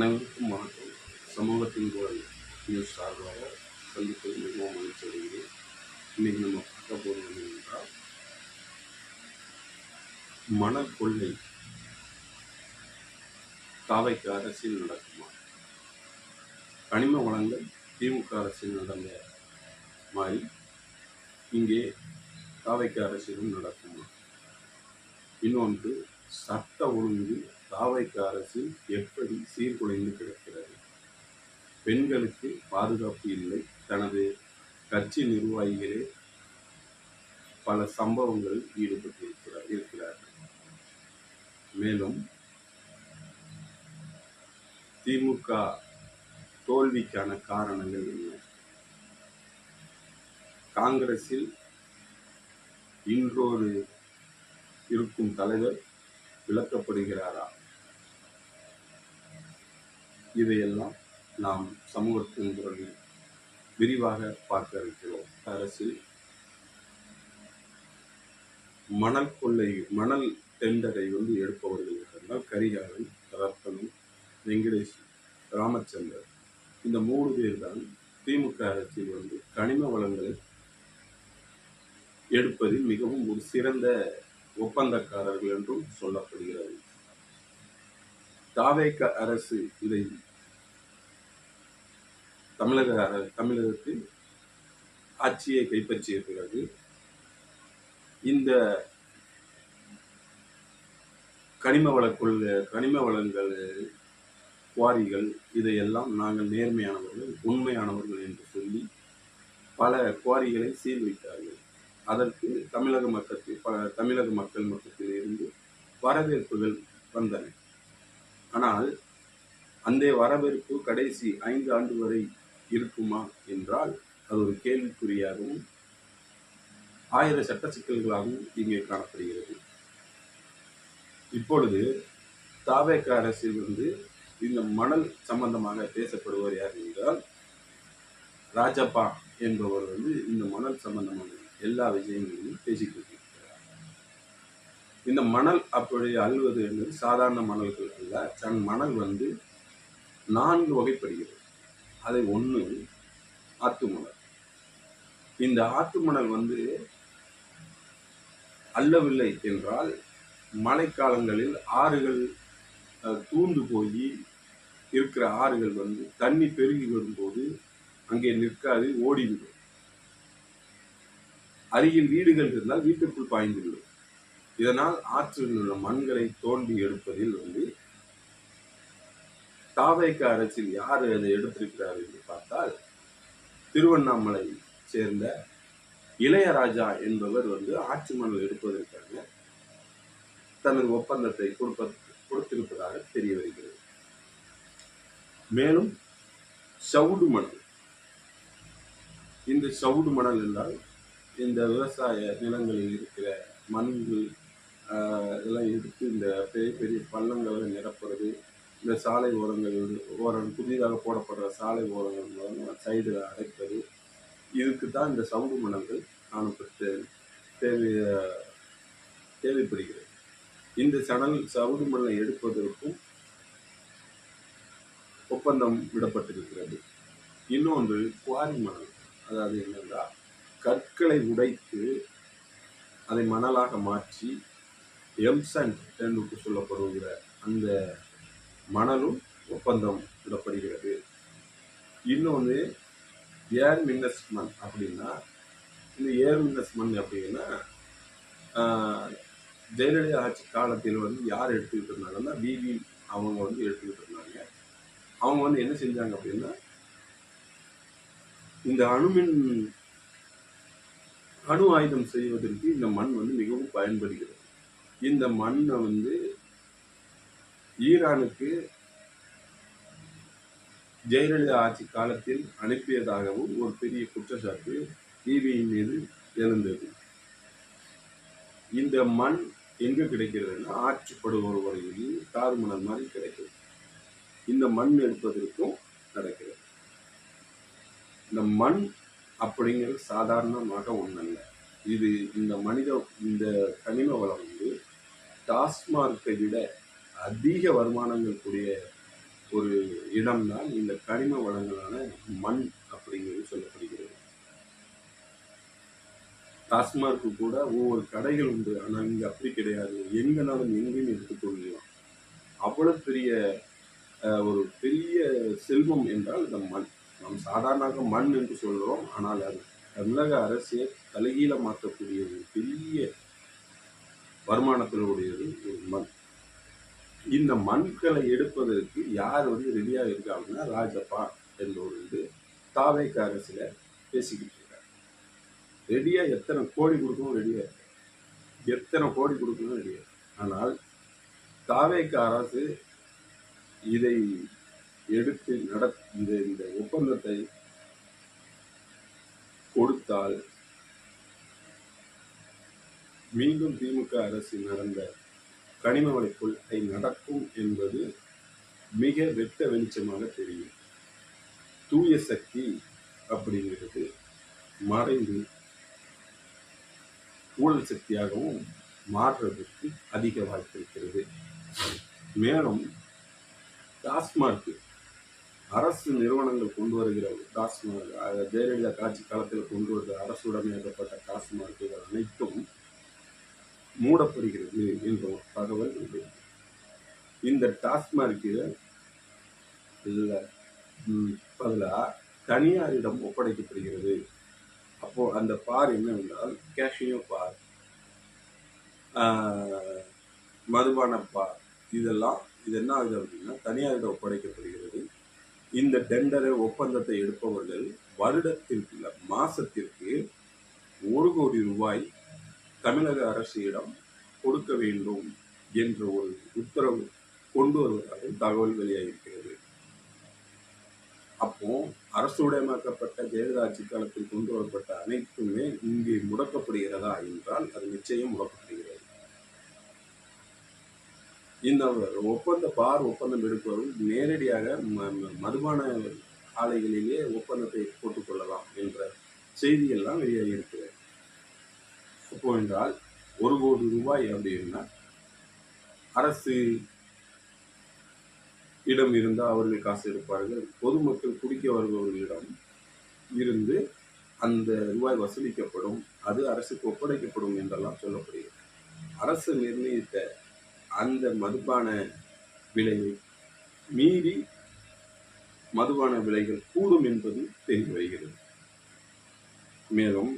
அனைவருக்கும் வணக்கம். சமூகத்தின் குரல் நியூஸ் சார்பாக சந்திப்பது மிகவும் மகிழ்ச்சி அடைகிறேன். இன்னைக்கு நம்ம பார்க்க போகிறது என்றால், மணல் கொள்ளை தாவைக்கு அரசில் நடக்குமா? கனிம வளங்கள் திமுக அரசில் நடந்த மாதிரி இங்கே தாவைக்கு அரசிலும் நடக்குமா? இன்னொன்று, சட்ட ஒழுங்கு தாவைக்கு அரசில் எப்படி சீர்குலைந்து கிடக்கிறது? பெண்களுக்கு பாதுகாப்பு இல்லை. தனது கட்சி நிர்வாகிகளே பல சம்பவங்களில் இருக்கிறார்கள். மேலும் திமுக தோல்விக்கான காரணங்கள் என்ன? காங்கிரஸில் இன்றொரு இருக்கும் தலைவர் விளக்கப்படுகிறாரா? இதையெல்லாம் நாம் சமூகத்தின் குரலில் விரிவாக பார்க்க இருக்கிறோம். அரசில் மணல் கொள்ளை, மணல் டெண்டரை எடுப்பவர்கள் இருந்தால் கரிகாலன், ரத்தனம், வெங்கடேஷ், ராமச்சந்தர், இந்த 3 பேர் தான் திமுக அரசில் கனிம வளங்களை எடுப்பதில் மிகவும் ஒரு சிறந்த ஒப்பந்தக்காரர்கள் என்றும் சொல்லப்படுகிறது. தாவேக அரசு இதை தமிழகத்தில் ஆட்சியை கைப்பற்றிய பிறகு இந்த கனிம வளங்கள் குவாரிகள் இதையெல்லாம் நாங்கள் நேர்மையானவர்கள், உண்மையானவர்கள் என்று சொல்லி பல குவாரிகளை சீல் வைத்தார்கள். அதற்கு தமிழக மக்கள் மட்டத்தில் இருந்து வரவேற்புகள் வந்தன. ஆனால் அந்த வரவேற்பு கடைசி 5 ஆண்டு வரை இருக்குமா என்றால் அது ஒரு கேள்விக்குறியாகவும் 1000 சட்ட சிக்கல்களாகவும் இங்கே காணப்படுகிறது. இப்பொழுது தாவேக அரசில் இந்த மணல் சம்பந்தமாக பேசப்படுவர் யார் என்றால், ராஜப்பா என்பவர் இந்த மணல் சம்பந்தமான எல்லா விஷயங்களையும் பேசிக்கொண்டிருக்கிறார். இந்த மணல் அப்படி அள்ளுவது என்பது சாதாரண மணல்கள் அல்ல. மணல் 4 வகைப்படுகிறது. அதை 1 ஆத்து மணல். இந்த ஆத்து மணல் அள்ளவில்லை என்றால் மழைக்காலங்களில் ஆறுகள் தூண்டு போய் இருக்கிற ஆறுகள் தண்ணி பெருகி வரும்போது அங்கே நிற்காது, ஓடிவிடும். அருகில் வீடுகள் இருந்தால் வீட்டுக்குள் பாய்ந்துவிடும். இதனால் ஆற்றில் உள்ள மண்களை தோண்டி எடுப்பதில் தாவேக அரசில் யார் அதை எடுத்திருக்கிறார் என்று பார்த்தால், திருவண்ணாமலை சேர்ந்த இளையராஜா என்பவர் ஆற்று மணல் எடுப்பதற்காக தனது ஒப்பந்தத்தை கொடுத்திருப்பதாக தெரிய வருகிறது. மேலும் சவுடு மணல். இந்த சவுடு மணல் என்றால் இந்த விவசாய நிலங்களில் இருக்கிற மண்கள் இதெல்லாம் எடுத்து இந்த பெரிய பெரிய பள்ளங்களை நிரப்புறது, இந்த சாலை ஓரம் புதிதாக போடப்படுற சாலை ஓரங்கள் மூலம் சைடு அடைப்பது, இதுக்கு தான் இந்த சவுடு மணல்கள் காணப்பட்டு தேவைப்படுகிறது. இந்த சவுடு மணலை எடுப்பதற்கும் ஒப்பந்தம் விடப்பட்டிருக்கிறது. இன்னொன்று குவாரி மணல். அதாவது என்னென்றால், கற்களை உடைத்து அதை மணலாக மாற்றி எம்சண்ட் என்று சொல்லப்படுகிற அந்த மணலும் ஒப்பந்தம் விடப்படுகிறது. இன்னொன்று ஏர் மின்னஸ் மண். அப்படின்னா இந்த ஏர் மின்னஸ் மண் அப்படின்னா ஜெயலலிதா ஆட்சி காலத்தில் யார் எடுத்துக்கிட்டு இருந்தாங்கன்னா விவி அவங்க எடுத்துக்கிட்டு இருந்தாங்க. அவங்க என்ன செஞ்சாங்க அப்படின்னா, இந்த அணு ஆயுதம் செய்வதற்கு இந்த மண் மிகவும் பயன்படுகிறது. இந்த மண்ணை ஈரானுக்கு ஜெயலலிதா ஆட்சி காலத்தில் அனுப்பியதாகவும் ஒரு பெரிய குற்றச்சாட்டு விவியின் மீது எழுந்தது. இந்த மண் எங்க கிடைக்கிறதுனா ஆற்றுப்படுவோர் வரையில் தாது மணல் மாதிரி கிடைக்கிறது. இந்த மண் எடுப்பதற்கும் நடக்கிறது. இந்த மண் அப்படிங்கிறது சாதாரணமாக ஒன்றல்ல. இது இந்த கனிம வளம் டாஸ்மார்க்கை விட அதிக வருமானங்கள் கூடிய ஒரு இடம்தான் இந்த கனிம வளங்களான மண் அப்படிங்கிறது சொல்லப்படுகிறது. டாஸ்மார்க்கு கூட ஒவ்வொரு கடைகள் உண்டு. ஆனால் இங்கே அப்படி கிடையாது. எங்கனாலும் எங்கேயும் எடுத்துக்கொள்ளலாம். அவ்வளவு பெரிய ஒரு பெரிய செல்வம் என்றால் இந்த மண். நாம் சாதாரணமாக மண் என்று சொல்கிறோம். ஆனால் அது தமிழக அரசே தலைகீழ மாற்றக்கூடிய ஒரு பெரிய வருமானத்தில் உடையது ஒரு மண். இந்த மண்களை எடுப்பதற்கு யார் ரெடியாக இருக்காங்கன்னா ராஜப்பா என்பவர் தாவேக அரசில் பேசிக்கிட்டு இருக்காரு. ரெடியா எத்தனை கோடி கொடுக்கணும் ரெடியா இருக்கு, எத்தனை கோடி கொடுக்கணும் ரெடியா. ஆனால் தாவேக அரசு இதை எடுத்து இந்த ஒப்பந்தத்தை கொடுத்தால் மீண்டும் திமுக அரசு நடந்த கனிம வள கொள்கை நடக்கும் என்பது மிக வெட்ட வெளிச்சமாக தெரியும். தூய சக்தி அப்படிங்கிறது மறைந்து ஊழல் சக்தியாகவும் மாறுவதற்கு அதிக வாய்ப்பு இருக்கிறது. மேலும் டாஸ்மார்க் அரசு நிறுவனங்கள் கொண்டு வருகிற டாஸ்மார்க், ஜெயலலிதா ஆட்சி காலத்தில் கொண்டு வருகிற அரசுடமையாக்கப்பட்ட டாஸ்மார்க்குகள் அனைத்தும் மூடப்படுகிறது என்ற ஒரு தகவல் உண்டு. இந்த டாஸ்மார்க்கில் பதிலாக தனியாரிடம் ஒப்படைக்கப்படுகிறது. அப்போ அந்த பார் என்னவென்றால் கேஷியோ பார், மதுபான பார், இது என்ன ஆகுது அப்படின்னா தனியாரிடம் ஒப்படைக்கப்படுகிறது. இந்த டெண்டரை ஒப்பந்தத்தை எடுப்பவர்கள் வருடத்திற்கு மாசத்திற்கு 1 கோடி ரூபாய் தமிழக அரசிடம் கொடுக்க வேண்டும் என்ற ஒரு உத்தரவு கொண்டு வருவதாக தகவல் வெளியாகிருக்கிறது. அப்போ அரசுடையமாக்கப்பட்ட ஜெயலலிதா ஆட்சி காலத்தில் கொண்டு வரப்பட்ட அனைத்துமே இங்கே முடக்கப்படுகிறதா என்றால் அது நிச்சயம் முடக்கப்படுகிறது. இந்த ஒப்பந்தம் எடுப்பவர்கள் நேரடியாக மதுபான ஆலைகளிலே ஒப்பந்தத்தை போட்டுக்கொள்ளலாம் என்ற செய்தியெல்லாம் வெளியாகி இருக்கிறது. அப்போ என்றால் 1 கோடி ரூபாய் அப்படின்னா அரசு இடம் இருந்தால் அவர்கள் காசு எடுப்பார்கள். பொதுமக்கள் குடிக்க வருபவர்களிடம் இருந்து அந்த ரூபாய் வசூலிக்கப்படும், அது அரசுக்கு ஒப்படைக்கப்படும் என்றெல்லாம் சொல்லப்படுகிறது. அரசு நிர்ணயித்த அந்த மதுபான விலையை மீறி மதுபான விலைகள் கூடும் என்பது தெரிய வருகிறது. மேலும்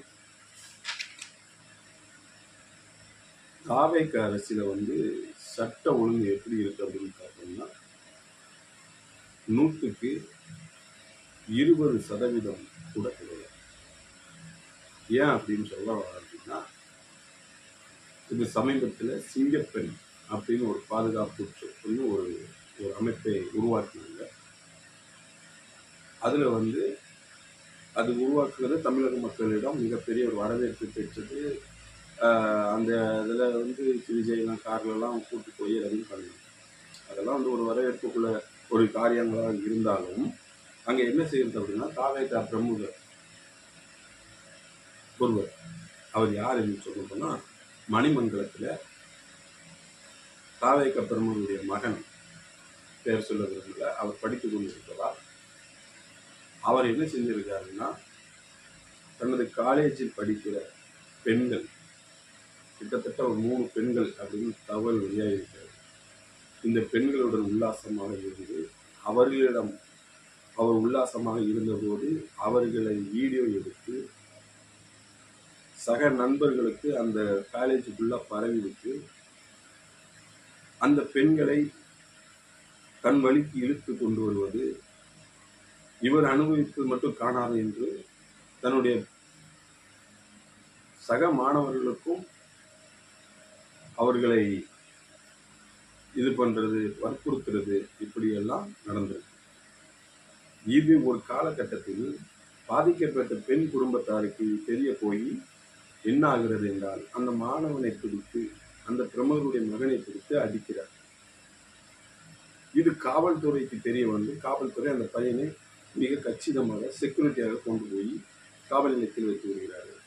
தாவேக அரசில சட்ட ஒழுங்கு எப்படி இருக்கு அப்படின்னு பார்த்தோம்னா 100க்கு 20% கூட கிடையாது. ஏன் அப்படின்னு சொல்ல அப்படின்னா இது சமீபத்தில் சிங்கப்பெண் அப்படின்னு ஒரு பாதுகாப்பு ஒரு அமைப்பை உருவாக்கினாங்க. அதில் அது உருவாக்குறது தமிழக மக்களிடம் மிகப்பெரிய ஒரு வரவேற்பு பெற்றது. அந்த இதில் விஜயெல்லாம் கார்லெல்லாம் கூட்டு போய் ரன் பண்ணாங்க. அதெல்லாம் ஒரு வரவேற்புக்குள்ள ஒரு காரியங்களாக இருந்தாலும் அங்கே என்ன செய்யறது அப்படின்னா தாவேக பிரமுகர் ஒருவர், அவர் யார் என்று சொல்ல போனால் மணிமங்கலத்தில் தாவேக பிரமுகருடைய மகன், பேர் சொல்ல விரும்பல, அவர் படித்துக் கொண்டிருக்கிறார். அவர் என்ன செஞ்சிருக்காருன்னா தனது காலேஜில் படிக்கிற பெண்கள் கிட்டத்தட்ட ஒரு 3 பெண்கள் அப்படின்னு தகவல் வெளியாகிருக்கிறது. இந்த பெண்களுடன் உல்லாசமாக இருந்து அவர்களிடம் அவர் உல்லாசமாக இருந்தபோது அவர்களை வீடியோ எடுத்து சக நண்பர்களுக்கு அந்த காலேஜுக்குள்ள பரவிவிட்டு அந்த பெண்களை தன் வழிக்கு இழுத்து கொண்டு வருவது, இவர் அனுபவிப்பது மட்டும் காணாது என்று தன்னுடைய சக மாணவர்களுக்கும் அவர்களை இது பண்றது, வற்புறுத்துறது, இப்படியெல்லாம் நடந்திருக்கு. இது ஒரு காலகட்டத்தில் பாதிக்கப்பட்ட பெண் குடும்பத்தாருக்கு தெரிய போய் என்ன ஆகிறது என்றால் அந்த மாணவனை பிடித்து, அந்த பிரமுகருடைய மகனை பிடித்து அடிக்கிறார். இது காவல்துறைக்கு தெரிய காவல்துறை அந்த பையனை மிக கச்சிதமாக செக்யூரிட்டியாக கொண்டு போய் காவல் நிலையத்தில் வைத்து வருகிறார்கள்.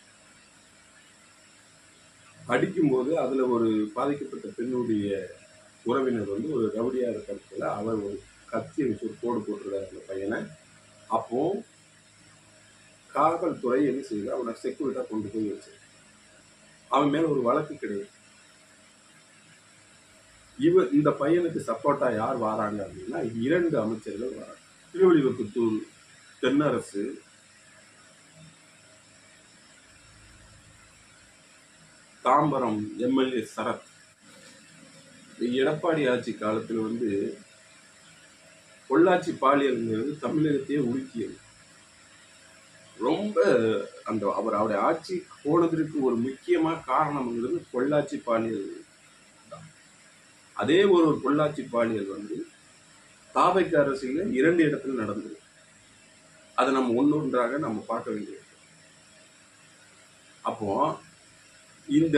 அடிக்கும்போது அதுல ஒரு பாதிக்கப்பட்ட பெண்ணுடைய உறவினர் ஒரு ரவுடியா இருக்கிறதுல அவர் ஒரு கத்தியை வச்சு ஒரு கோடு போட்டிருக்காரு அந்த பையனை. அப்போ காவல்துறை என்ன செய்யுது, அவனை செக்யூரிட்டா கொண்டு போய் வச்சு அவன் மேல ஒரு வழக்கு கிடையாது. இந்த பையனுக்கு சப்போர்ட்டா யார் வராங்க அப்படின்னா 2 அமைச்சர்கள் வராங்க. திருவள்ளுவத்துத்தூர் தென்னரசு, தாம்பரம் எம்எல்ஏ சரத். எடப்பாடி ஆட்சி காலத்தில் பொள்ளாச்சி பாலியல்ங்கிறது தமிழகத்தையே உலுக்கியது. ரொம்ப அவருடைய ஆட்சி போனதற்கு ஒரு முக்கியமான காரணம்ங்கிறது பொள்ளாச்சி பாலியல் தான். அதே ஒரு பொள்ளாச்சி பாலியல் தாவைக்க அரசியல 2 இடத்துல நடந்தது. அதை நம்ம ஒன்றொன்றாக நம்ம பார்க்க வேண்டியது. அப்போ இந்த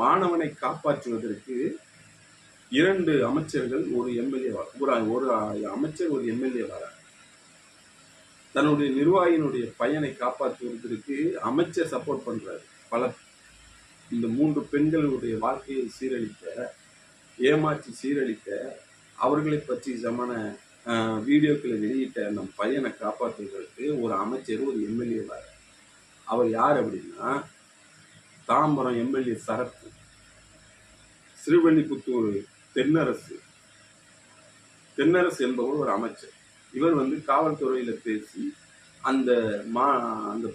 மாணவனை காப்பாற்றுவதற்கு 2 அமைச்சர்கள் ஒரு எம்எல்ஏ ஒரு அமைச்சர் ஒரு எம்எல்ஏ வர தன்னுடைய நிர்வாகியினுடைய பையனை காப்பாற்றுவதற்கு அமைச்சர் சப்போர்ட் பண்றாரு. இந்த 3 பெண்களுடைய வாழ்க்கையை சீரழிக்க, ஏமாற்றி சீரழிக்க, அவர்களை பற்றி சமான வீடியோக்களை வெளியிட்ட நம் பையனை காப்பாற்றுவதற்கு ஒரு அமைச்சர் ஒரு எம்எல்ஏ வர. அவர் யார் அப்படின்னா தாம்பரம் எம்எல்ஏ சரத், ஸ்ரீவல்லிபுத்தூர் தென்னரசு என்பவர் ஒரு அமைச்சர். இவர் காவல்துறையில பேசி அந்த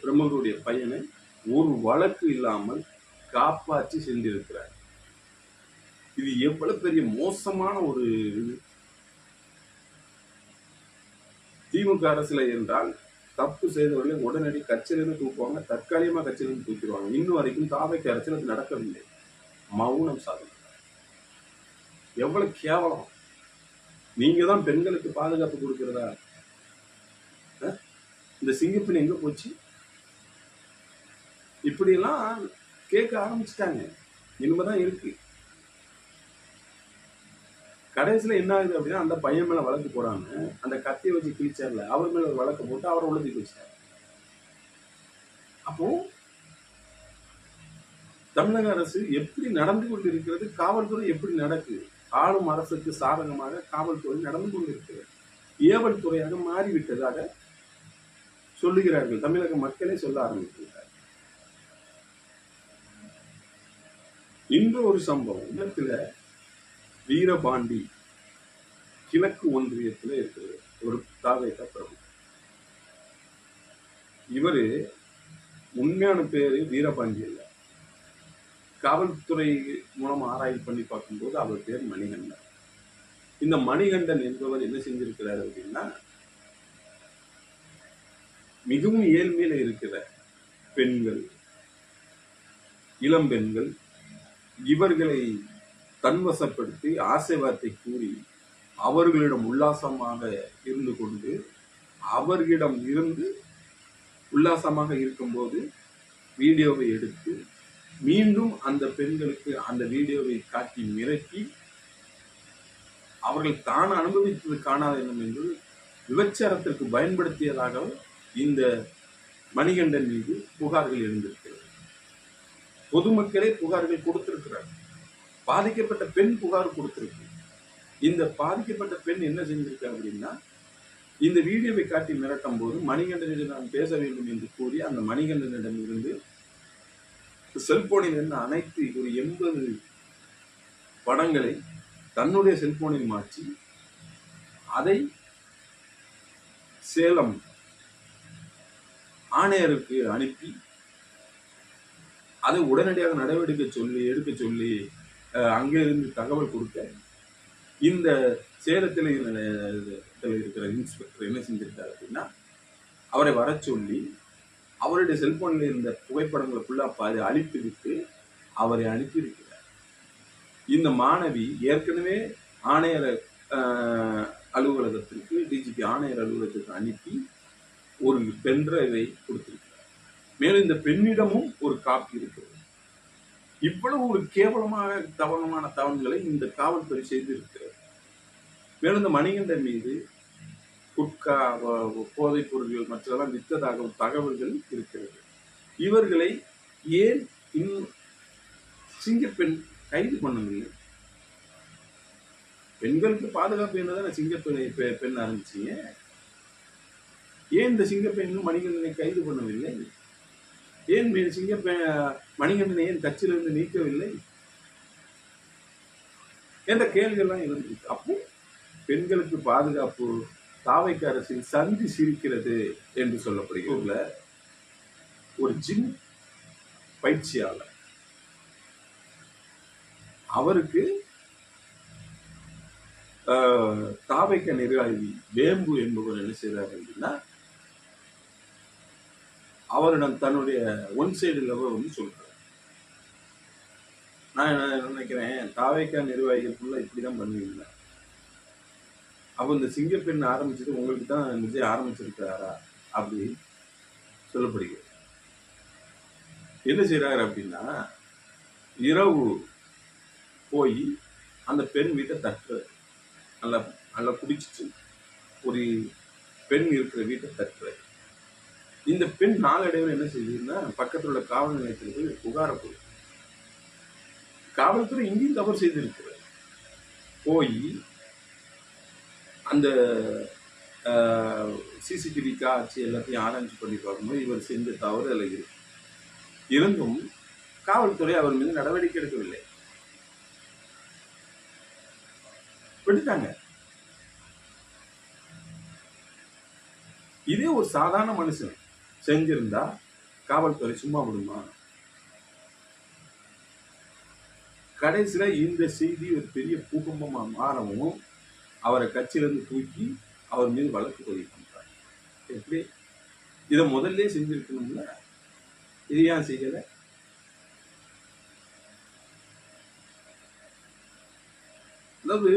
பிரமுகருடைய பையனை ஒரு வழக்கு இல்லாமல் காப்பாற்றி சென்றிருக்கிறார். இது எவ்வளவு பெரிய மோசமான ஒரு திமுக அரசுல என்றால் தப்பு செய்தவர்களை உடனடி கட்சியிலிருந்து தூக்குவாங்க, தற்காலிகமா கட்சியிலிருந்து தூக்கிடுவாங்க. இன்னும் வரைக்கும் தாவைக்கு அரசியல் அது நடக்கவில்லை. மௌனம் சாதனை. எவ்வளவு கேவலம். நீங்க தான் பெண்களுக்கு பாதுகாப்பு கொடுக்கிறதா? இந்த சிங்கப்பெண் எங்க போச்சு? இப்படி எல்லாம் கேட்க ஆரம்பிச்சுட்டாங்க. இனிமேதான் இருக்கு. கடைசியில என்ன ஆகுது அப்படின்னா அந்த பையன் மேல வழக்கு போடாம அந்த கத்தியை வச்சு கிழிச்சார்ல அவர் மேல ஒரு வழக்கு போட்டு அவரை உள்ள தூக்கி வச்சார். அப்போ தமிழக அரசு எப்படி நடந்து கொண்டிருக்கிறது, காவல்துறை எப்படி நடக்குது? ஆளும் அரசுக்கு சாதகமாக காவல்துறை நடந்து கொண்டிருக்கிறது. ஏவல் துறையாக மாறிவிட்டதாக சொல்லுகிறார்கள். தமிழக மக்களே சொல்ல ஆரம்பிக்கிறார். இன்று ஒரு சம்பவம் இடத்துல வீரபாண்டி கிழக்கு ஒன்றியத்தில் இருக்கிறது ஒரு தாவேக பிரபு. இவரு உண்மையான பேரு வீரபாண்டி இல்ல. காவல்துறை மூலம் ஆராய்ச்சி பண்ணி பார்க்கும்போது அவர் பேர் மணிகண்டன். இந்த மணிகண்டன் என்பவர் என்ன செஞ்சிருக்கிறார் அப்படின்னா மிகவும் ஏழ்மையில இருக்கிற பெண்கள், இளம் பெண்கள், இவர்களை தன்வசப்படுத்தி ஆசை வார்த்தை கூறி அவர்களிடம் உல்லாசமாக இருந்து கொண்டு அவர்களிடம் இருந்து உல்லாசமாக இருக்கும்போது வீடியோவை எடுத்து மீண்டும் அந்த பெண்களுக்கு அந்த வீடியோவை காட்டி மிரட்டி அவர்கள் தான் அனுபவித்தது காணாத எண்ணம் என்று விபச்சாரத்திற்கு பயன்படுத்தியதாக இந்த மணிகண்டன் மீது புகார்கள் எழுந்திருக்கிறது. பொதுமக்களே புகார்கள் கொடுத்திருக்கிறார். பாதிக்கப்பட்ட பெண் புகார் கொடுத்திருக்கு. இந்த பாதிக்கப்பட்ட பெண் என்ன செஞ்சிருக்க அப்படின்னா இந்த வீடியோவை காட்டி மிரட்டும் போது மணிகண்டனிடம் நான் பேச வேண்டும் என்று கூறி அந்த மணிகண்டனிடம் இருந்து செல்போனில் இருந்து அனைத்து ஒரு 80 படங்களை தன்னுடைய செல்போனில் மாற்றி அதை சேலம் ஆணையருக்கு அனுப்பி அதை உடனடியாக நடவடிக்கை எடுக்க சொல்லி அங்கே இருந்து தகவல் கொடுக்க இந்த சேலத்தில் இருக்கிற இன்ஸ்பெக்டர் என்ன செஞ்சிருக்காரு அப்படின்னா அவரை வர சொல்லி அவருடைய செல்போனில் இருந்த புகைப்படங்களை ஃபுல்லாக அழித்து விட்டு அவரை அனுப்பியிருக்கிறார். இந்த மாணவி ஏற்கனவே ஆணையர் அலுவலகத்திற்கு டிஜிபி ஆணையர் அலுவலகத்திற்கு அனுப்பி ஒரு பென்டிரைவை கொடுத்திருக்கிறார். மேலும் இந்த பெண்ணிடமும் ஒரு காப்பி இருக்கிறது. இவ்வளவு ஒரு கேவலமான தவறுகளை இந்த காவல்துறை செய்திருக்கிறது. மேலும் இந்த மணிகண்டன் மீது குட்கா, போதைப் பொருட்கள் மற்றெல்லாம் விற்றதாக தகவல்கள் இருக்கிறது. இவர்களை ஏன் இன்னும் சிங்கப்பெண் கைது பண்ணவில்லை? பெண்களுக்கு பாதுகாப்பு என்னதானே சிங்கப்பெண் பெண் ஆரம்பிச்சீங்க. ஏன் இந்த சிங்கப்பெண்ணும் மணிகண்டனை கைது பண்ணவில்லை? ஏன் மணிகண்டனை ஏன் கட்சியிலிருந்து நீக்கவில்லை என்ற கேள்வியெல்லாம் இருந்துச்சு. அப்போ பெண்களுக்கு பாதுகாப்பு தாவைக்கு அரசின் சந்தி சிரிக்கிறது என்று சொல்லப்படுகிற ஒரு ஜிம் பயிற்சியாளர், அவருக்கு தாவைக்க நிர்வாகி வேம்பு என்பவர் என்ன செய்றாரு அப்படின்னா, அவரிடம் தன்னுடைய ஒன் சைடு லவ் வந்து சொல்றாரு. நான் என்ன நினைக்கிறேன், தாவைக்கா நிர்வாகிகளுக்குள்ள இப்படிதான் பண்ணுவீங்க. அப்போ இந்த சிங்கப்பெண் ஆரம்பிச்சது உங்களுக்கு தான் விஜய் ஆரம்பிச்சிருக்காரா அப்படி சொல்லப்படுகிறது. என்ன செய்யறாரு அப்படின்னா, இரவு போய் அந்த பெண் வீட்டை தட்டுறாரு. நல்லா நல்லா குடிச்சிட்டு ஒரு பெண் இருக்கிற வீட்டை தட்டுறாரு. இந்த பெண் நாளடைவில் என்ன செய்யுதுன்னா, பக்கத்தில் உள்ள காவல் நிலையத்திற்கு புகார போய் காவல்துறை இங்கேயும் தவறு செய்திருக்கிறார். போய் அந்த சிசிடிவி காட்சி எல்லாத்தையும் ஆராய்ச்சி பண்ணி பார்க்கும்போது இவர் செஞ்ச தவறு அதில் இருக்கு. இருந்தும் காவல்துறை அவர் மீது நடவடிக்கை எடுக்கவில்லை, விட்டுட்டாங்க. இதே ஒரு சாதாரண மனுஷன் செஞ்சிருந்தா காவல்துறை சும்மா விடுமா? கடைசியில இந்த செய்தி ஒரு பெரிய பூகம்பமா மாறவும் அவரை கட்சியிலிருந்து தூக்கி அவர் மீது வழக்கு பதிவு பண்றாங்க. எப்படி இதை முதல்ல செஞ்சிருக்கணும்ல, இது ஏன் செய்யல? அதாவது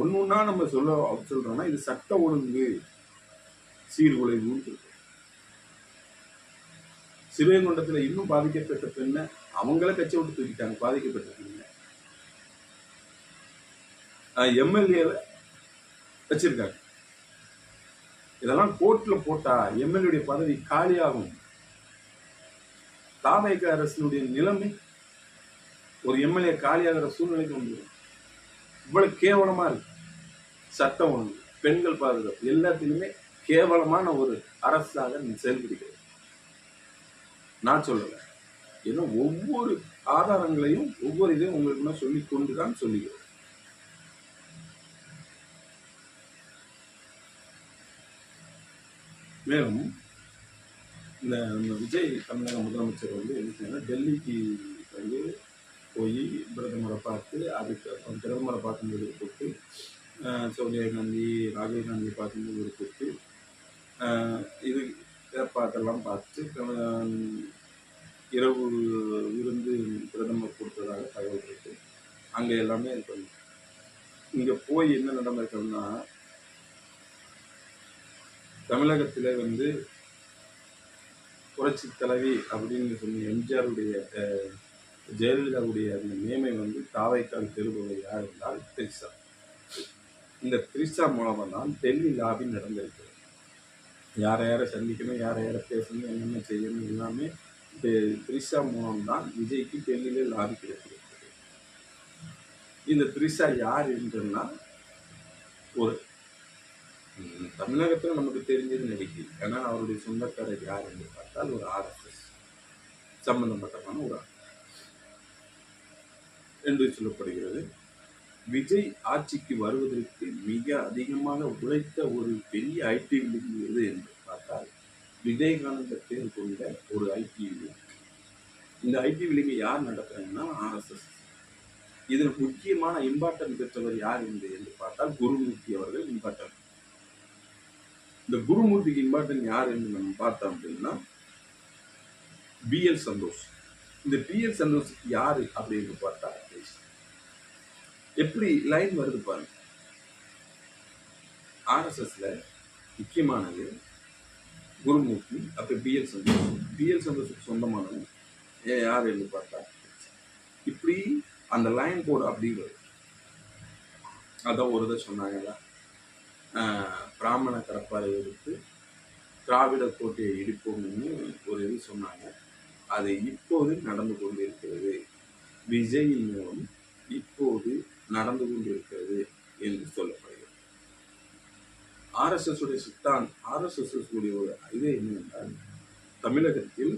ஒன்னொன்னா நம்ம சொல்றோம்னா இது சட்ட ஒழுங்கு சீர்குலைவு. சிறுவைகுண்டத்துல இன்னும் பாதிக்கப்பட்ட பெண்ணை அவங்கள கட்சி விட்டு தூக்கிட்டாங்க. பாதிக்கப்பட்ட பெண்ணை எம்எல்ஏ வச்சிருக்காங்க. இதெல்லாம் கோர்ட்ல போட்டா எம்எல்ஏ பதவி காலியாகும். தாவேக அரசினுடைய நிலைமை ஒரு எம்எல்ஏ காலியாகிற சூழ்நிலைக்கு வந்துடும். இவ்வளவு கேவலமா இருக்கு சட்டம் ஒழுங்கு, பெண்கள் பாதுகாப்பு எல்லாத்திலுமே கேவலமான ஒரு அரசாக செயல்படுகிறது. நான் சொல்லல, ஏன்னா ஒவ்வொரு ஆதாரங்களையும் ஒவ்வொரு இதையும் உங்களுக்கு நான் சொல்லிக் கொண்டுதான் சொல்லுகிறேன். மேலும் இந்த விஜய் தமிழக முதலமைச்சர் வந்து என்ன டெல்லிக்கு வந்து போய் பிரதமரை பார்த்து, அதுக்கு பிரதமரை பார்க்கும்போது ஒரு கூப்பிட்டு, சோனியா காந்தி ராகுல் காந்தி பார்க்கும்போது ஒரு கூப்பிட்டு, இது பார்த்தெல்லாம் பார்த்துட்டு இரவு விருந்து பிரதமர் கொடுத்ததாக தகவல் இருக்கு. அங்கே எல்லாமே இருக்கு. இங்கே போய் என்ன நடந்திருக்குன்னா, தமிழகத்தில் வந்து புரட்சி தலைவி அப்படின்னு சொல்லி எம்ஜிஆருடைய ஜெயலலிதாவுடைய அந்த நேமை வந்து தாவைக்கால் பெறுபவர் யார் என்றால் திரிஷா. இந்த திரிஷா மூலமாக தான் டெல்லி லாபி நடந்திருக்கு. யாரை யாரை சந்திக்கணும், யாரை யாரை பேசணும், என்னென்ன செய்யணும் எல்லாமே திரிஷா மூலம்தான் விஜய்க்கு டெல்லியில லாபி கிடைக்கிறது. இந்த திரிஷா யார் என்றுன்னா, ஒரு தமிழகத்தில் நமக்கு தெரிஞ்சது நடிகை. ஏன்னா அவருடைய சொந்தக்காரர் யார் என்று பார்த்தால் ஒரு RSS சம்பந்தப்பட்டமான ஒரு என்று சொல்லப்படுகிறது. விஜய் ஆட்சிக்கு வருவதற்கு மிக அதிகமாக உழைத்த ஒரு பெரிய ஐடி வில்லிங் எது என்று பார்த்தால் விவேகானந்த பேர் கொண்ட ஒரு ஐடி வில்லிங். இந்த ஐடி வில்லிங்கை யார் நடத்துறாங்கன்னா RSS. இதில் முக்கியமான இம்பார்ட்டன்ட் பெற்றவர் யார் என்று பார்த்தால் குருமூர்த்தி அவர்கள் இம்பார்ட்டன்ட். இந்த குருமூர்த்திக்கு இம்பார்ட்டன்ட் யார் என்று நம்ம பார்த்தோம் அப்படின்னா BL சந்தோஷ். இந்த BL சந்தோஷுக்கு யாரு அப்படின்னு பார்த்தா எப்படி லைன் வருது பாருங்க. RSSல முக்கியமானது குருமூர்த்தி, அப்ப BL சந்தோஷ். BL சந்தோஷுக்கு சொந்தமானது யார் என்று பார்த்தா இப்படி அந்த லைன் கோடு அப்படி வருது. அதான் ஒரு இதை சொன்னாங்களா, பிராமண கடப்பாறை எடுத்து திராவிட கோட்டையை இடிப்போம்னு ஒரு இது சொன்னாங்க. அது இப்போது நடந்து கொண்டிருக்கிறது. விஜயின் மூலம் இப்போது நடந்து கொண்டிருக்கிறது என்று சொல்லப்படுகிறது. RSS உடைய ஒரு இது என்னவென்றால், தமிழகத்தில்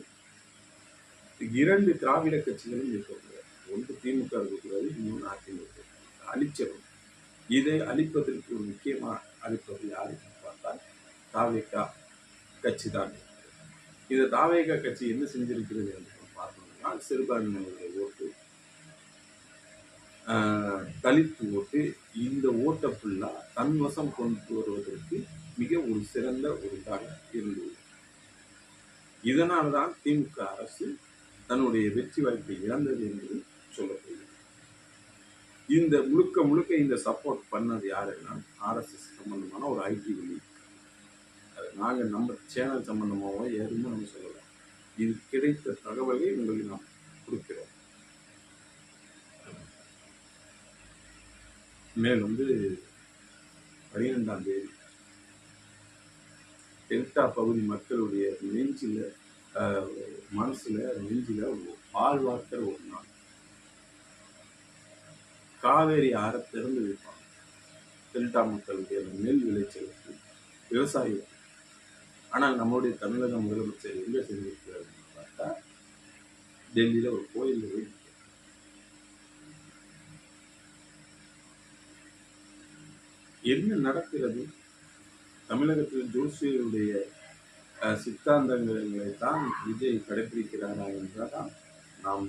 2 திராவிட கட்சிகளும் இருக்கக்கூடாது. ஒன்று திமுக இருக்கக்கூடாது, இன்னொன்று அதிமுக அழிச்சிடும். இதை அழிப்பதற்கு ஒரு முக்கியமாக அழிப்பது யாருன்னு பார்த்தால் தாவேகா கட்சி தான். இந்த தாவேகா கட்சி என்ன செஞ்சிருக்கிறது என்று பார்த்தோம்னா, சிறுபான்மையினுடைய ஓட்டு, தலித்து ஓட்டு, இந்த ஓட்டை ஃபுல்லா தன்வசம் கொண்டு வருவதற்கு மிக ஒரு சிறந்த ஒரு இதாக இருந்தது. இதனால்தான் திமுக அரசு தன்னுடைய வெற்றி வாய்ப்பை இழந்தது என்று சொல்லப்படுகிறது. இந்த முழுக்க இந்த சப்போர்ட் பண்ணது யாருன்னா RSS சம்பந்தமான ஒரு ஐடி வெளி. நாங்கள் நம்ம சேனல் சம்பந்தமாக எதுவுமே நம்ம சொல்லலாம். இது கிடைத்த தகவலை உங்களுக்கு நாம் கொடுக்கிறோம். மேலும் 12ஆம் தேதி டெல்டா பகுதி மக்களுடைய நெஞ்சில் நெஞ்சில் ஒரு பால் வார்க்கிற ஒரு நாள். காவேரி ஆறை திறந்து வைப்பாங்க. டெல்டா மக்களுடைய நெல் விளைச்சலுக்கு, விவசாயம். ஆனால் நம்முடைய தமிழக முதலமைச்சர் எங்க செஞ்சிருக்கிறார் பார்த்தா, டெல்லியில ஒரு கோயில் போய் என்ன நடக்கிறது? தமிழகத்தில் ஜோசியருடைய சித்தாந்தங்களை தான் விஜய் கடைபிடிக்கிறாரா என்றால் நாம்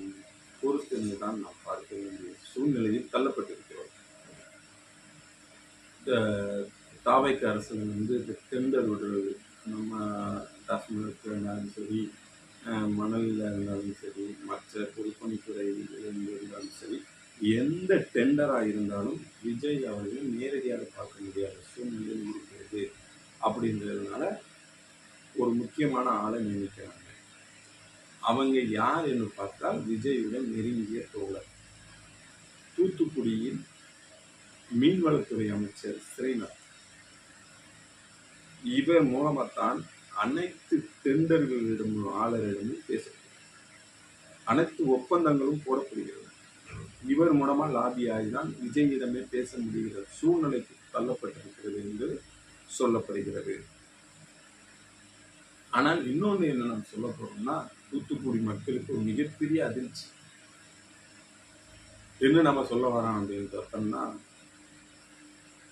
பொறுத்திருந்து தான் நாம் பார்க்க வேண்டிய சூழ்நிலையில் தள்ளப்பட்டிருக்கிறோம். தாவைக்கு அரசு டெண்டர் விடுறது, நம்ம டாஸ்மாக் இருந்தாலும் சரி, மணலில் இருந்தாலும் சரி, மற்ற பொதுப்பணித்துறை இருந்தாலும் சரி, எந்த டெண்டராக இருந்தாலும் விஜய் அவர்கள் நேரடியாக பார்க்க முடியாத சூழ்நிலை இருக்கிறது. அப்படின்றதுனால ஒரு முக்கியமான ஆளை நியமிக்கிறாங்க. அவங்க யார் என்று பார்த்தால் விஜயுடன் நெருங்கிய தோழர், தூத்துக்குடியில் மீன்வளத்துறை அமைச்சர் ஸ்ரீநாத். இவர் மூலமாகத்தான் அனைத்து டெண்டர்களிடமும் ஆளரிடமும் பேசப்படுகிறது. அனைத்து ஒப்பந்தங்களும் போடப்படுகிறது. இவர் மூலமா லாபி ஆகிதான் விஜயிடமே பேச முடிகிற சூழ்நிலைக்கு தள்ளப்பட்டிருக்கிறது என்று சொல்லப்படுகிறது. ஆனால் இன்னொன்று என்ன நாம் சொல்ல போறோம்னா, தூத்துக்குடி மக்களுக்கு ஒரு மிகப்பெரிய அதிர்ச்சி. என்ன நம்ம சொல்ல வரோம் அப்படின்னு பார்த்தோம்னா,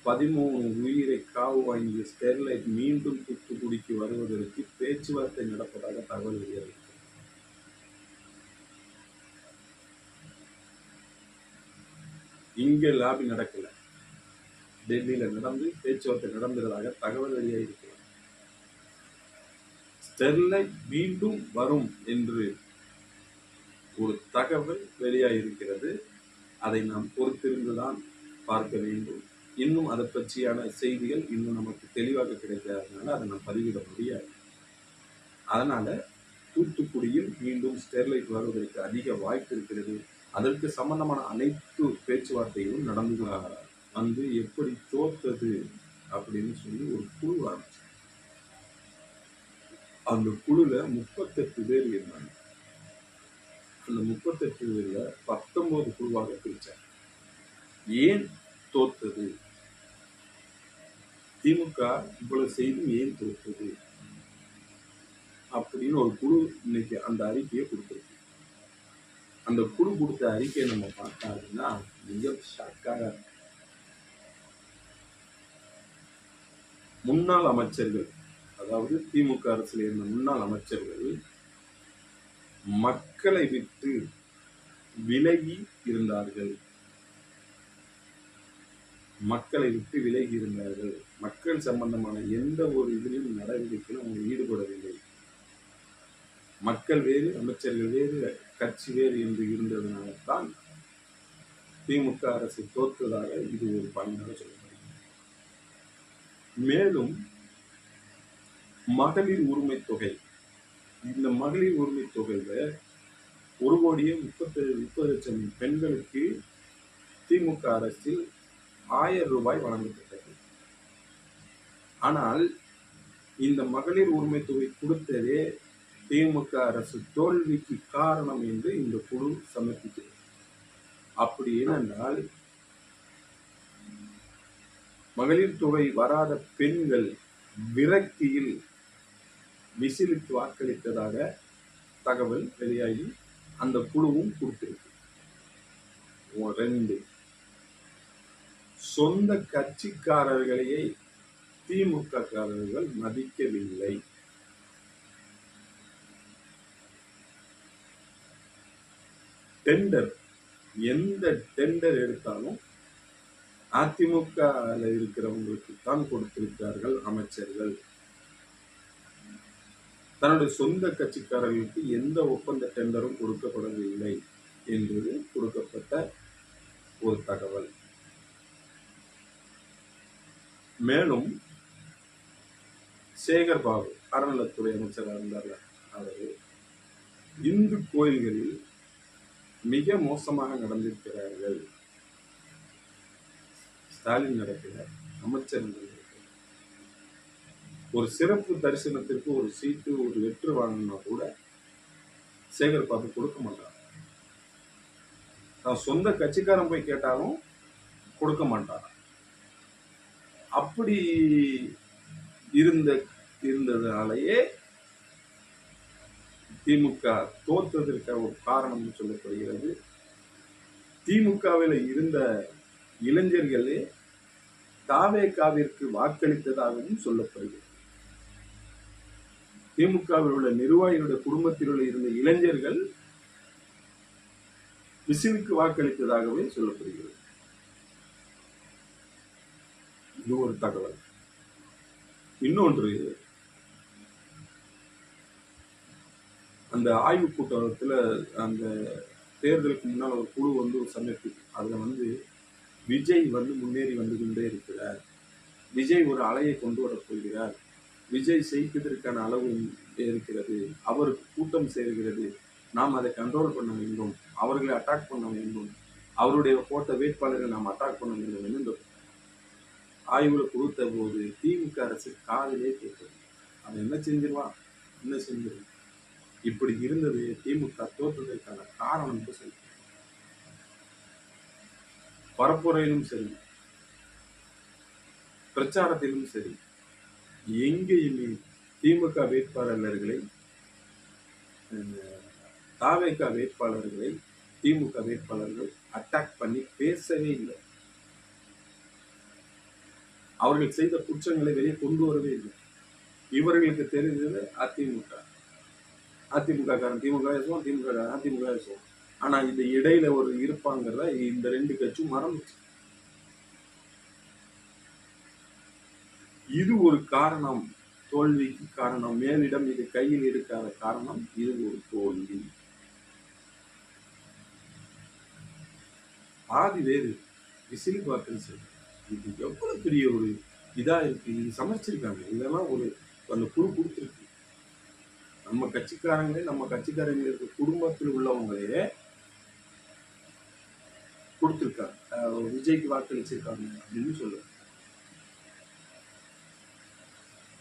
13 உயிரை காவு வாங்கிய ஸ்டெர்லைட் மீண்டும் தூத்துக்குடிக்கு வருவதற்கு பேச்சுவார்த்தை நடப்பதாக தகவல் வெளியாகிறது. இங்கே லாபி நடக்கல, டெல்லியில நடந்து பேச்சுவார்த்தை நடந்ததாக தகவல் வெளியாகிருக்கிறது. ஸ்டெர்லைட் மீண்டும் வரும் என்று ஒரு தகவல் வெளியாகிருக்கிறது. அதை நாம் பொறுத்திருந்துதான் பார்க்க வேண்டும். இன்னும் அதை பற்றியான செய்திகள் இன்னும் நமக்கு தெளிவாக கிடைக்காததுனால அதை நாம் பதிவிட முடியாது. அதனால தூத்துக்குடியில் மீண்டும் ஸ்டெர்லைட் வருவதற்கு அதிக வாய்ப்பு இருக்கிறது. அதற்கு சம்பந்தமான அனைத்து பேச்சுவார்த்தைகளும் நடந்து எப்படி தோற்றது அப்படின்னு சொல்லி ஒரு குழு ஆரம்பிச்சு. அந்த குழுல 38 பேர் இருந்தாங்க. அந்த 38 பேர்ல 19 குழுவாக பிரிச்சாங்க. ஏன் தோற்றது, திமுக இவ்வளவு செய்தும் ஏன் தோற்றது அப்படின்னு ஒரு குழு இன்னைக்கு அந்த அறிக்கையை கொடுத்திருக்கு. அந்த குழு கொடுத்த அறிக்கையை நம்ம பார்த்தாங்கன்னா மிக ஷாக்காக இருக்கு. முன்னாள் அமைச்சர்கள், அதாவது திமுக அரசில் இருந்த முன்னாள் அமைச்சர்கள் மக்களை விட்டு விலகி இருந்தார்கள். மக்கள் சம்பந்தமான எந்த ஒரு இதிலும் நடவடிக்கையிலும் அவங்க ஈடுபடவில்லை. மக்கள் வேறு, அமைச்சர்கள் வேறு, கட்சி வேறு என்று இருந்ததுனால தான் திமுக அரசு தோற்றதாக இது ஒரு பயனாக சொல்லப்படுகிறது. மேலும் மகளிர் உரிமை தொகை, இந்த மகளிர் உரிமை தொகையில 1,30,00,000 பெண்களுக்கு திமுக அரசில் 1000 ரூபாய் வழங்கப்பட்டது. ஆனால் இந்த மகளிர் உரிமை தொகை கொடுத்ததே திமுக அரசு தோல்விக்கு காரணம் என்று இந்த குழு சமர்ப்பிக்கிறது. அப்படி ஏனென்றால் மகளிர் தொகை வராத பெண்கள் விரக்தியில் விசிலுக்கு வாக்களித்ததாக தகவல் வெளியாகி அந்த குழுவும் கொடுத்திருக்கு. 2, சொந்த கட்சிக்காரர்களையே திமுக காரர்கள் மதிக்கவில்லை. டெண்டர், எந்த டெண்டர் எடுத்தாலும் அதிமுக இருக்கிறவங்களுக்கு தான் கொடுத்திருக்கிறார்கள் அமைச்சர்கள். தன்னுடைய சொந்த கட்சிக்காரர்களுக்கு எந்த ஒப்பந்த டெண்டரும் கொடுக்கப்படவில்லை என்பது கொடுக்கப்பட்ட ஒரு தகவல். மேலும் சேகர் பாபு அறநிலைத்துறை அமைச்சராக இருந்தார். அவர் இந்து கோயில்களில் மிக மோசமாக நடந்திருக்கிறார்கள். ஸ்டாலின் நடக்கிறார், அமைச்சர் ஒரு சிறப்பு தரிசனத்திற்கு ஒரு சீட்டு ஒரு வெற்று வாங்கினா கூட சேகர் பாபு கொடுக்க மாட்டார். நான் சொந்த கட்சிக்காரன் போய் கேட்டாலும் கொடுக்க மாட்டார். அப்படி இருந்ததுனாலேயே திமுக தோற்றதற்கு ஒரு காரணம் சொல்லப்படுகிறது. திமுகவில் இருந்த இளைஞர்களே தாவேகாவிற்கு வாக்களித்ததாகவும் சொல்லப்படுகிறது. திமுகவில் உள்ள நிர்வாகிகளுடைய குடும்பத்தில் உள்ள இருந்த இளைஞர்கள் விசிலுக்கு வாக்களித்ததாகவே சொல்லப்படுகிறது. இது ஒரு தகவல். இன்னொன்று, அந்த ஆய்வு கூட்டத்தில் அந்த தேர்தலுக்கு முன்னால் ஒரு குழு ஒரு சந்திப்பு, அதுல விஜய் முன்னேறி வந்து கொண்டே இருக்கிறார், விஜய் ஒரு அலையை கொண்டு வரப் போகிறார், விஜய் செய்வதற்கான அளவு இருக்கிறது, அவருக்கு கூட்டம் சேர்கிறது, நாம் அதை கண்ட்ரோல் பண்ண வேண்டும், அவர்களை அட்டாக் பண்ண வேண்டும், அவருடைய போட்ட வேட்பாளரை நாம் அட்டாக் பண்ண வேண்டும் என்று இந்த ஆய்வுல கொடுத்த போது திமுக அரசு காதிலே கேட்டது. அவன் என்ன செஞ்சிருவான். இப்படி இருந்தது திமுக தோற்றதற்கான காரணம் என்று சொல்லி பரப்புரையிலும் சரி பிரச்சாரத்திலும் சரி எங்கேயுமே திமுக வேட்பாளர்களை தாவேக வேட்பாளர்களை திமுக வேட்பாளர்கள் அட்டாக் பண்ணி பேசவே இல்லை. அவர்கள் செய்த குற்றங்களை வெளியே கொண்டு வரவே இல்லை. இவர்களுக்கு தெரிஞ்சது அதிமுக காரன் திமுக பேசுவோம், அதிமுக பேசுவோம். ஆனா இந்த இடையில ஒரு இருப்பாங்கிறத இந்த 2 கட்சியும் மறந்துச்சு. இது ஒரு காரணம், தோல்விக்கு காரணம். மேலிடம் இது கையில் எடுக்காத காரணம், இது ஒரு தோல்வி. பாதி வேறு விசில் வாக்களிச்சு, இது எவ்வளவு பெரிய ஒரு இதா இருக்கு. இது சமைச்சிருக்காங்க. இதெல்லாம் ஒரு அந்த குழு கொடுத்துருக்கு. நம்ம கட்சிக்காரங்களுக்கு குடும்பத்தில் உள்ளவங்களே கொடுத்துருக்காங்க, விஜய்க்கு வாக்களிச்சிருக்காங்க அப்படின்னு சொல்லுவாங்க.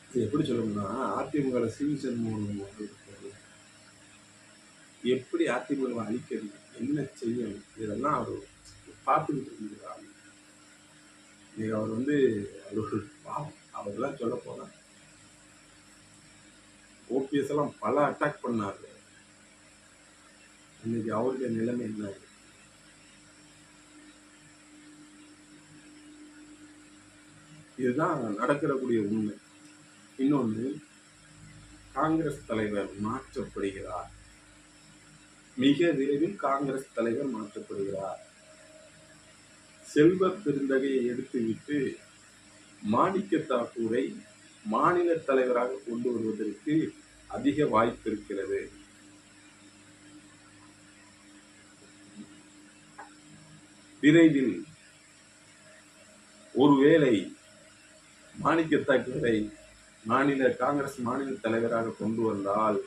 இது எப்படி சொல்லணும்னா, அதிமுக சிவசண்முகம் எப்படி அதிமுக அழிக்கிறது, என்ன செய்யணும், இதெல்லாம் அவர் பார்த்துக்கிட்டு இருக்கிறார். அவர் அவர்லாம் சொல்ல போனா ஓபிஎஸ் எல்லாம் பல அட்டாக் பண்ணாரு. இன்னைக்கு அவருடைய நிலைமை என்ன? இதுதான் நடக்கிறக்கூடிய உண்மை. இன்னொன்று, காங்கிரஸ் தலைவர் மாற்றப்படுகிறார். மிக விரைவில் காங்கிரஸ் தலைவர் மாற்றப்படுகிறார். செல்வ பெருந்தகையை எடுத்துவிட்டு மாணிக்க தாக்கூரை மாநில தலைவராக கொண்டு வருவதற்கு அதிக வாய்ப்பு இருக்கிறது. விரைவில் ஒருவேளை மாணிக்க தாக்கூரை காங்கிரஸ் மாநில தலைவராக கொண்டு வந்தால்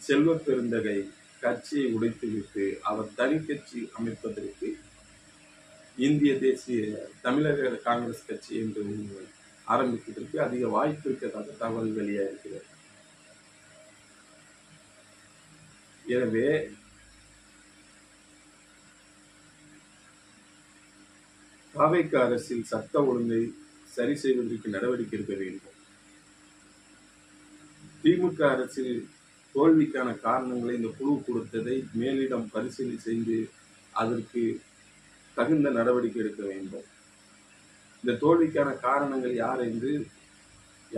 செல்வ பெருந்தகை கட்சியை உடைத்துவிட்டு அவர் தனி கட்சி அமைப்பதற்கு இந்திய தேசிய தமிழக காங்கிரஸ் கட்சி என்று ஆரம்பிப்பதற்கு அதிக வாய்ப்பு இருக்கிறதாக தகவல் வெளியாகிறது. எனவே தாவேக்கா அரசில் சட்ட ஒழுங்கை சரி செய்வதற்கு நடவடிக்கை எடுக்க வேண்டும். திமுக அரசில் தோல்விக்கான காரணங்களை இந்த குழு கொடுத்ததை மேலிடம் பரிசீலனை செய்து அதற்கு தகுந்த நடவடிக்கை எடுக்க வேண்டும். இந்த தோல்விக்கான காரணங்கள்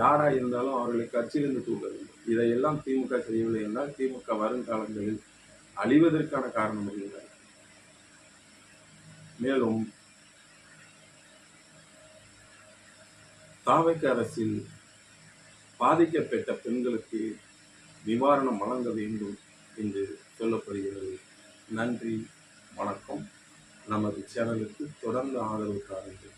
யாரா இருந்தாலும் அவர்களை கட்சியிலிருந்து தூக்க வேண்டும். இதையெல்லாம் திமுக செய்யவில்லை என்றால் திமுக வருங்காலங்களில் அழிவதற்கான காரணம் இல்லை. மேலும் தாவேக்க அரசில் பாதிக்கப்பட்ட பெண்களுக்கு நிவாரணம் வழங்க வேண்டும் என்று சொல்லப்படுகிறது. நன்றி, வணக்கம். நமது சேனலுக்கு தொடர்ந்து ஆதரவு தாருங்கள்.